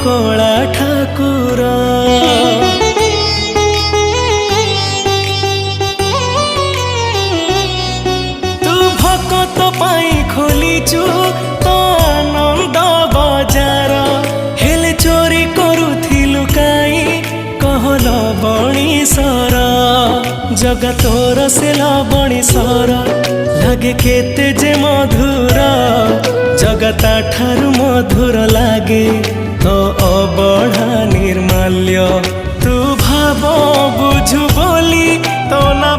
कला ठाकुर। तू भकत पाई खोलीचु तो आनंद बजार, हेले चोरी करुथिलु काई कहल बणीसर। जगा तोर से लबणीसर लागे केते जे मधुर, जगता ठारु मधुर लागे तो अबढ़ा निर्माल्य। तू भाव बुझु बोली तो ना